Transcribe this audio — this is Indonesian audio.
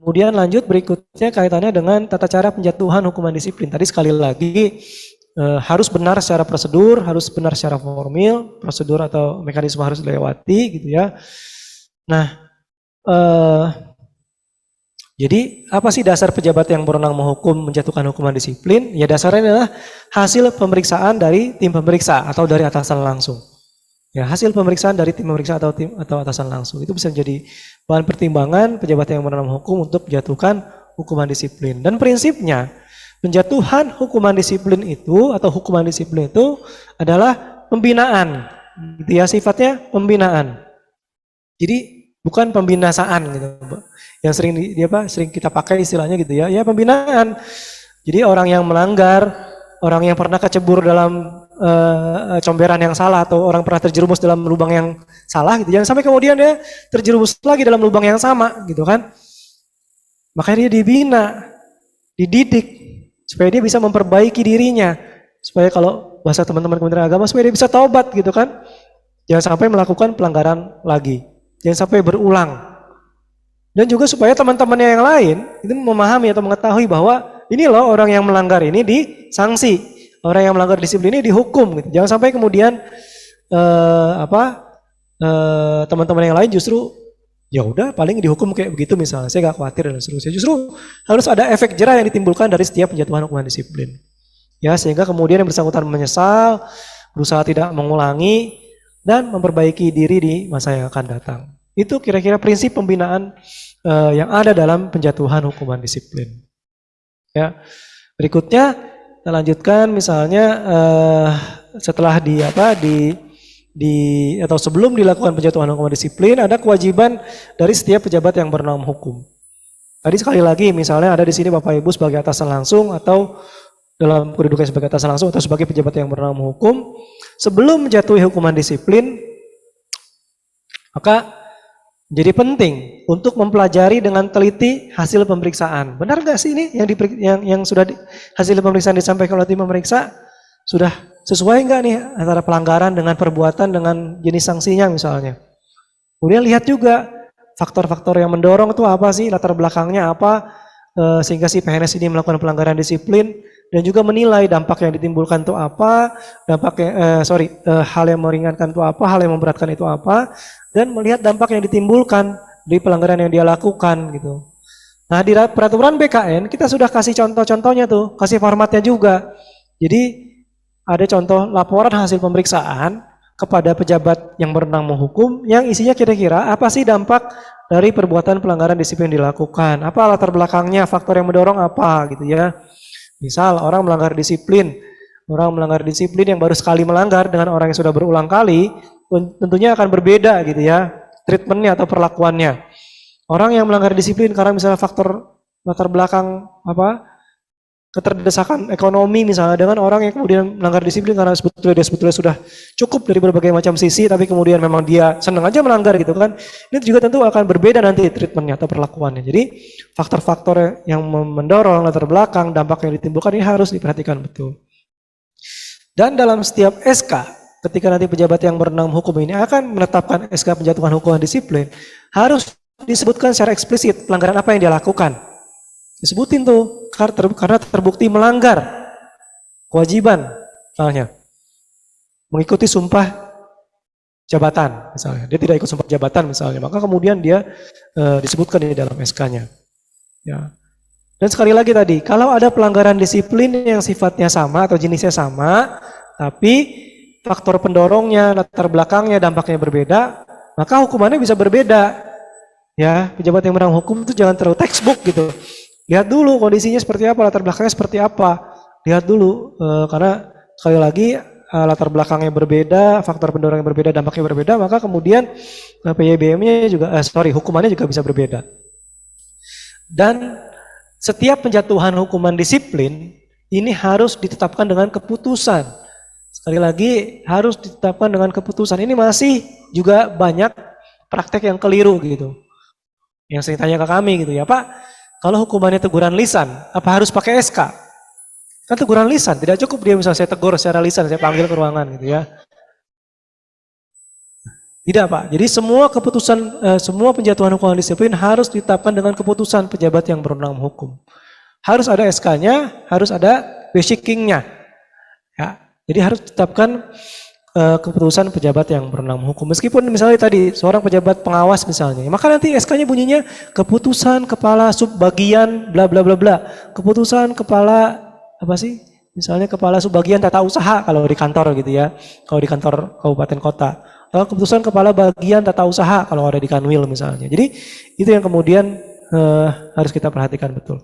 Kemudian lanjut berikutnya kaitannya dengan tata cara penjatuhan hukuman disiplin. Tadi sekali lagi harus benar secara prosedur, harus benar secara formil, prosedur atau mekanisme harus dilewati gitu ya. Nah, jadi apa sih dasar pejabat yang berwenang menghukum menjatuhkan hukuman disiplin? Ya dasarnya adalah hasil pemeriksaan dari tim pemeriksa atau dari atasan langsung. Ya, hasil pemeriksaan dari tim pemeriksa atau atasan langsung itu bisa menjadi bahan pertimbangan pejabat yang berwenang menghukum untuk menjatuhkan hukuman disiplin. Dan prinsipnya penjatuhan hukuman disiplin itu atau hukuman disiplin itu adalah pembinaan. Gitu ya, sifatnya pembinaan. Jadi bukan pembinasaan gitu, yang sering kita pakai istilahnya gitu ya. Ya pembinaan. Jadi orang yang melanggar, orang yang pernah kecebur dalam comberan yang salah atau orang pernah terjerumus dalam lubang yang salah gitu, jangan sampai kemudian dia terjerumus lagi dalam lubang yang sama gitu kan. Makanya dia dibina, dididik supaya dia bisa memperbaiki dirinya, supaya kalau bahasa teman-teman Kementerian Agama supaya dia bisa taubat gitu kan. Jangan sampai melakukan pelanggaran lagi, jangan sampai berulang. Dan juga supaya teman-temannya yang lain itu memahami atau mengetahui bahwa ini loh orang yang melanggar ini disanksi. Orang yang melanggar disiplin ini dihukum gitu. Jangan sampai kemudian teman-teman yang lain justru ya udah paling dihukum kayak begitu misalnya. Saya gak khawatir dan seterusnya. Justru harus ada efek jerah yang ditimbulkan dari setiap penjatuhan hukuman disiplin. Ya, sehingga kemudian yang bersangkutan menyesal, berusaha tidak mengulangi dan memperbaiki diri di masa yang akan datang. Itu kira-kira prinsip pembinaan yang ada dalam penjatuhan hukuman disiplin. Ya. Berikutnya kita lanjutkan misalnya setelah atau sebelum dilakukan penjatuhan hukuman disiplin ada kewajiban dari setiap pejabat yang berwenang hukum. Tadi sekali lagi misalnya ada di sini Bapak Ibu sebagai atasan langsung atau dalam kedudukan sebagai atasan langsung atau sebagai pejabat yang berwenang hukum, sebelum menjatuhi hukuman disiplin maka jadi penting untuk mempelajari dengan teliti hasil pemeriksaan. Benar nggak sih ini yang sudah hasil pemeriksaan disampaikan oleh tim pemeriksa sudah sesuai nggak nih antara pelanggaran dengan perbuatan dengan jenis sanksinya misalnya. Kemudian lihat juga faktor-faktor yang mendorong itu apa sih, latar belakangnya apa sehingga si PNS ini melakukan pelanggaran disiplin, dan juga menilai dampak yang ditimbulkan itu apa, hal yang meringankan itu apa, hal yang memberatkan itu apa, dan melihat dampak yang ditimbulkan dari pelanggaran yang dia lakukan gitu. Nah di peraturan BKN kita sudah kasih contoh-contohnya tuh, kasih formatnya juga. Jadi ada contoh laporan hasil pemeriksaan kepada pejabat yang berwenang menghukum yang isinya kira-kira apa sih dampak dari perbuatan pelanggaran disiplin dilakukan, apa latar belakangnya, faktor yang mendorong apa gitu ya. Misal orang melanggar disiplin yang baru sekali melanggar dengan orang yang sudah berulang kali, tentunya akan berbeda gitu ya, treatmentnya atau perlakuannya. Orang yang melanggar disiplin karena misalnya faktor latar belakang keterdesakan ekonomi misalnya, dengan orang yang kemudian melanggar disiplin karena sebetulnya sudah cukup dari berbagai macam sisi, tapi kemudian memang dia senang aja melanggar gitu kan. Ini juga tentu akan berbeda nanti treatmentnya atau perlakuannya. Jadi faktor-faktor yang mendorong latar belakang, dampak yang ditimbulkan ini harus diperhatikan betul. Dan dalam setiap SK, ketika nanti pejabat yang berwenang hukum ini akan menetapkan SK penjatuhan hukuman disiplin, harus disebutkan secara eksplisit pelanggaran apa yang dia lakukan. Disebutin tuh karena terbukti melanggar kewajiban, misalnya mengikuti sumpah jabatan misalnya, dia tidak ikut sumpah jabatan misalnya, maka kemudian dia disebutkan di dalam SK-nya. Ya. Dan sekali lagi tadi, kalau ada pelanggaran disiplin yang sifatnya sama atau jenisnya sama, tapi faktor pendorongnya, latar belakangnya, dampaknya berbeda, maka hukumannya bisa berbeda. Ya, pejabat yang berwenang hukum itu jangan terlalu textbook gitu. Lihat dulu kondisinya seperti apa, latar belakangnya seperti apa. Lihat dulu, karena sekali lagi latar belakangnya berbeda, faktor pendorong yang berbeda, dampaknya berbeda, maka kemudian PYBM-nya juga, hukumannya juga bisa berbeda. Dan setiap penjatuhan hukuman disiplin ini harus ditetapkan dengan keputusan. Sekali lagi harus ditetapkan dengan keputusan. Ini masih juga banyak praktek yang keliru gitu. Yang sering tanya ke kami gitu ya, Pak. Kalau hukumannya teguran lisan, apa harus pakai SK? Kan teguran lisan, tidak cukup dia misalnya saya tegur secara lisan, saya panggil ke ruangan gitu ya. Tidak Pak, jadi semua keputusan, semua penjatuhan hukuman disiplin harus ditetapkan dengan keputusan pejabat yang berwenang hukum. Harus ada SK-nya, harus ada basicking-nya. Ya, jadi harus ditetapkan keputusan pejabat yang berwenang hukum. Meskipun misalnya tadi seorang pejabat pengawas misalnya, maka nanti SK-nya bunyinya keputusan kepala subbagian bla bla bla bla. Keputusan kepala apa sih? Misalnya kepala subbagian tata usaha kalau di kantor gitu ya. Kalau di kantor kabupaten kota. Keputusan kepala bagian tata usaha kalau ada di Kanwil misalnya. Jadi itu yang kemudian harus kita perhatikan betul.